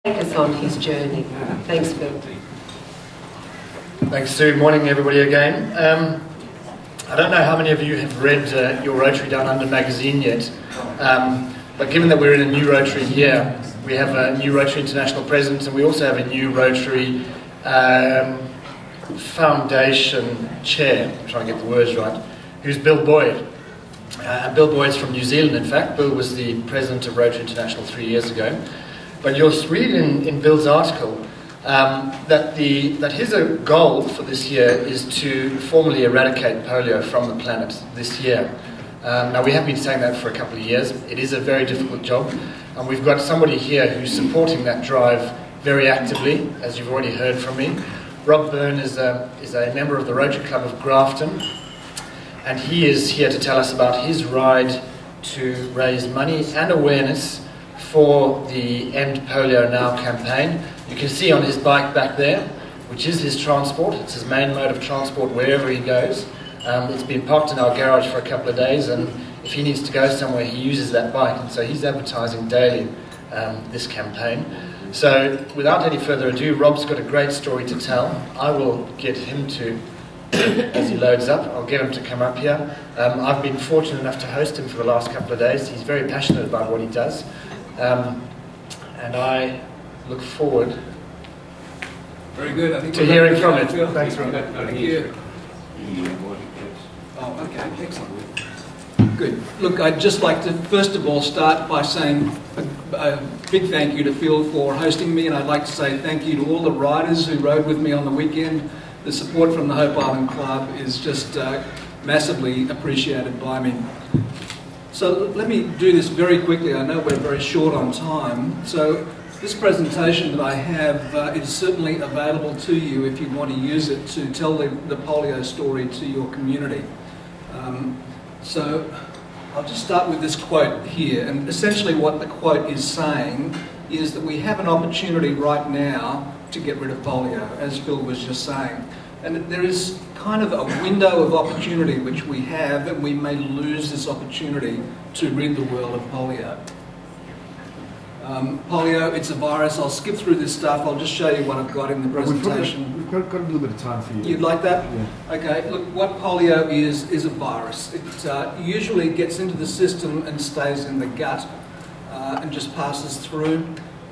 Take us on his journey. Thanks, Phil. Thanks, Sue. Morning, everybody, again. I don't know how many of you have read your Rotary Down Under magazine yet, but given that we're in a new Rotary year, we have a new Rotary International President, and we also have a new Rotary Foundation Chair, I'm trying to get the words right, who's Bill Boyd. Bill Boyd's from New Zealand, in fact. Bill was the President of Rotary International 3 years ago. But you'll read in Bill's article that his goal for this year is to formally eradicate polio from the planet this year. Now, we have been saying that for a couple of years. It is a very difficult job, and we've got somebody here who's supporting that drive very actively, as you've already heard from me. Rob Brynes is a member of the Rotary Club of Grafton, and he is here to tell us about his ride to raise money and awareness for the End Polio Now campaign. You can see on his bike back there, which is his transport. It's his main mode of transport wherever he goes. It's been parked in our garage for a couple of days, and if he needs to go somewhere, he uses that bike, and so he's advertising daily this campaign. So without any further ado, Rob's got a great story to tell. I will get him to, as he loads up, I'll get him to come up here. I've been fortunate enough to host him for the last couple of days. He's very passionate about what he does. And I look forward very good. I think to hearing from it. Thanks, Rob. Thank you. Oh, okay, excellent. Good. Look, I'd just like to first of all start by saying a big thank you to Phil for hosting me, and I'd like to say thank you to all the riders who rode with me on the weekend. The support from the Hope Island Club is just massively appreciated by me. So let me do this very quickly. I know we're very short on time. So this presentation that I have is certainly available to you if you want to use it to tell the polio story to your community. So I'll just start with this quote here. And essentially what the quote is saying is that we have an opportunity right now to get rid of polio, as Phil was just saying. And there is kind of a window of opportunity which we have, and we may lose this opportunity to rid the world of polio. Polio, it's a virus. I'll skip through this stuff. I'll just show you what I've got in the presentation. We've got a little bit of time for you. You'd like that? Yeah. Okay, look, what polio is a virus. It usually gets into the system and stays in the gut and just passes through.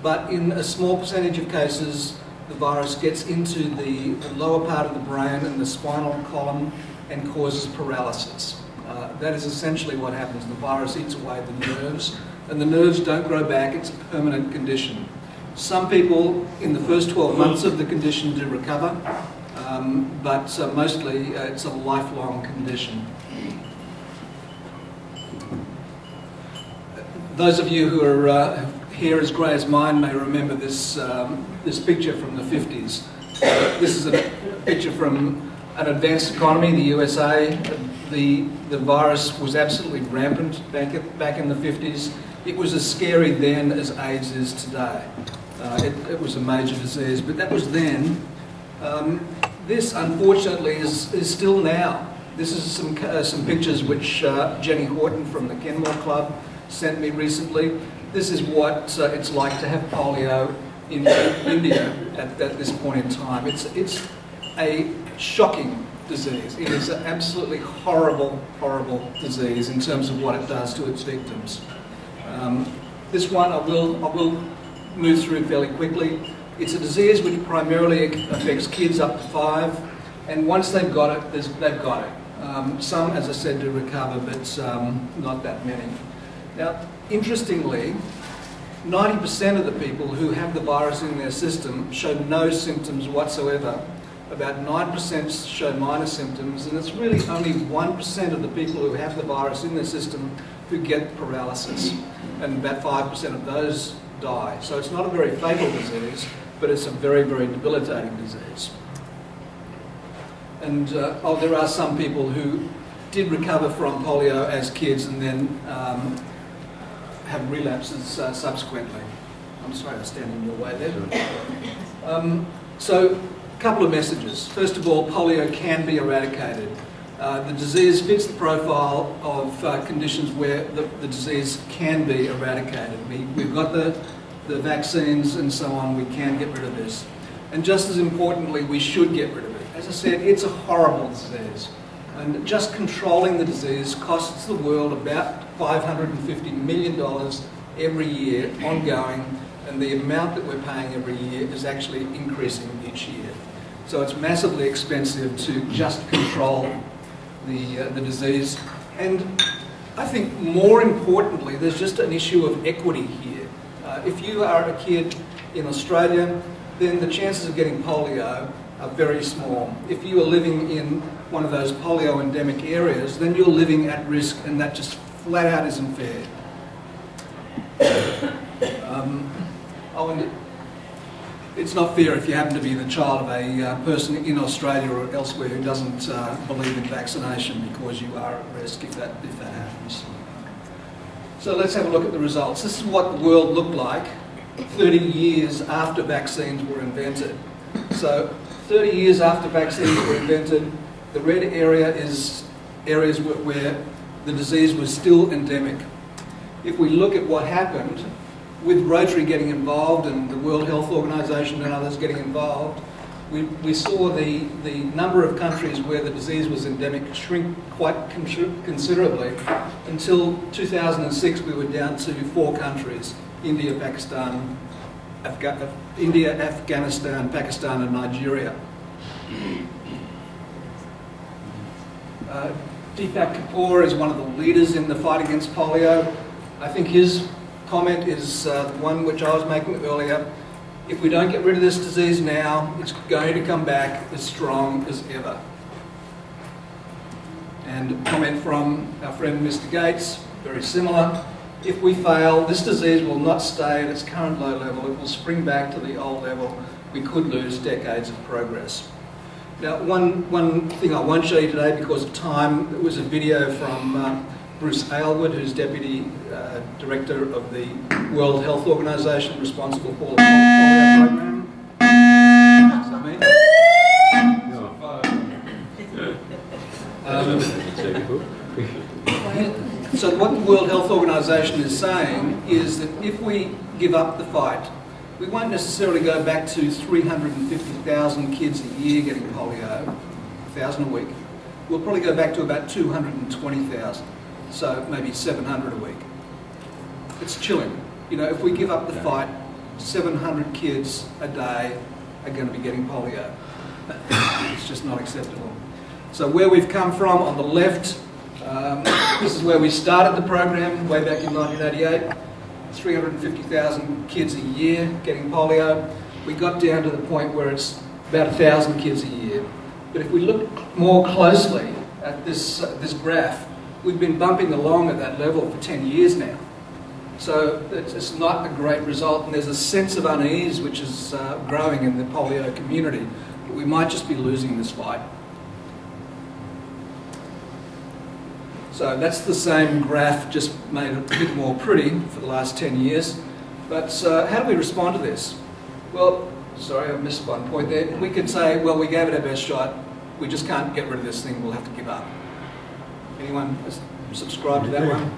But in a small percentage of cases, the virus gets into the lower part of the brain and the spinal column and causes paralysis. That is essentially what happens. The virus eats away the nerves, and the nerves don't grow back. It's a permanent condition. Some people in the first 12 months of the condition do recover, but mostly it's a lifelong condition. Those of you who are hair as grey as mine may remember this picture from the 50s. This is a picture from an advanced economy, the USA. The virus was absolutely rampant back in the 50s. It was as scary then as AIDS is today. It was a major disease, but that was then. This, unfortunately, is still now. This is some pictures which Jenny Horton from the Kenmore Club sent me recently. This is what it's like to have polio in India at this point in time. It's a shocking disease. It is an absolutely horrible, horrible disease in terms of what it does to its victims. This one I will move through fairly quickly. It's a disease which primarily affects kids up to 5, and once they've got it, they've got it. Some, as I said, do recover, but not that many. Now, interestingly, 90% of the people who have the virus in their system show no symptoms whatsoever. About 9% show minor symptoms, and it's really only 1% of the people who have the virus in their system who get paralysis, and about 5% of those die. So it's not a very fatal disease, but it's a very, very debilitating disease. And there are some people who did recover from polio as kids and then have relapses subsequently. I'm sorry to stand in your way there. So, a couple of messages. First of all, polio can be eradicated. The disease fits the profile of conditions where the disease can be eradicated. We've got the the vaccines and so on, we can get rid of this. And just as importantly, we should get rid of it. As I said, it's a horrible disease. And just controlling the disease costs the world about $550 million every year, ongoing, and the amount that we're paying every year is actually increasing each year. So it's massively expensive to just control the disease. And I think more importantly, there's just an issue of equity here. If you are a kid in Australia, then the chances of getting polio are very small. If you are living in one of those polio endemic areas, then you're living at risk, and that just flat out isn't fair. It's not fair if you happen to be the child of a person in Australia or elsewhere who doesn't believe in vaccination, because you are at risk if that happens. So let's have a look at the results. This is what the world looked like 30 years after vaccines were invented. So 30 years after vaccines were invented, the red area is areas where the disease was still endemic. If we look at what happened, with Rotary getting involved and the World Health Organization and others getting involved, we saw the number of countries where the disease was endemic shrink quite considerably. Until 2006, we were down to 4 countries: India, Afghanistan, Pakistan and Nigeria. Deepak Kapoor is one of the leaders in the fight against polio. I think his comment is the one which I was making earlier. If we don't get rid of this disease now, it's going to come back as strong as ever. And a comment from our friend Mr. Gates, very similar. If we fail, this disease will not stay at its current low level. It will spring back to the old level. We could lose decades of progress. Now, one thing I won't show you today because of time, it was a video from Bruce Aylward, who's Deputy Director of the World Health Organization, responsible for the polio program. Is that me? So what the World Health Organization is saying is that if we give up the fight, we won't necessarily go back to 350,000 kids a year getting polio, 1,000 a week. We'll probably go back to about 220,000, so maybe 700 a week. It's chilling. You know, if we give up the fight, 700 kids a day are going to be getting polio. It's just not acceptable. So where we've come from on the left, this is where we started the program way back in 1988. 350,000 kids a year getting polio. We got down to the point where it's about 1,000 kids a year. But if we look more closely at this graph, we've been bumping along at that level for 10 years now. So it's not a great result, and there's a sense of unease which is growing in the polio community. We might just be losing this fight. So that's the same graph, just made a bit more pretty for the last 10 years. But how do we respond to this? Well, sorry, I missed one point there. We could say, well, we gave it our best shot. We just can't get rid of this thing. We'll have to give up. Anyone subscribe to that one?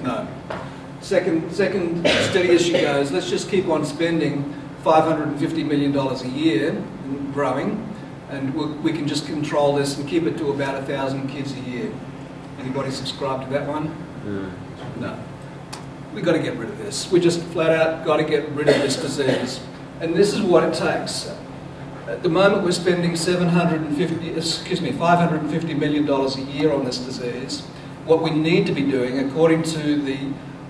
No. Second, steady as she goes. Let's just keep on spending $550 million a year, and growing, and we can just control this and keep it to about 1,000 kids a year. Anybody subscribe to that one? No. We've got to get rid of this. We just flat out got to get rid of this disease. And this is what it takes. At the moment we're spending $550 million a year on this disease. What we need to be doing, according to the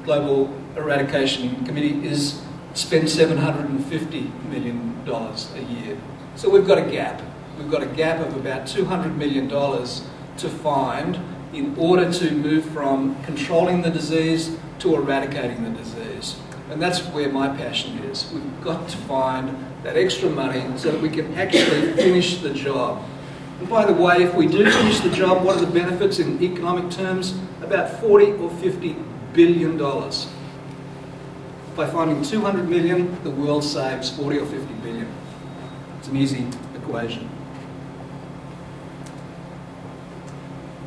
Global Eradication Committee, is spend $750 million a year. So we've got a gap. We've got a gap of about $200 million to find in order to move from controlling the disease to eradicating the disease. And that's where my passion is. We've got to find that extra money so that we can actually finish the job. And by the way, if we do finish the job, what are the benefits in economic terms? About $40 or $50 billion. By finding 200 million, the world saves 40 or 50 billion. It's an easy equation.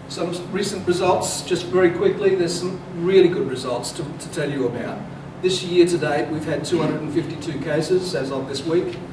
Some recent results, just very quickly. There's some really good results to tell you about. This year to date, we've had 252 cases as of this week.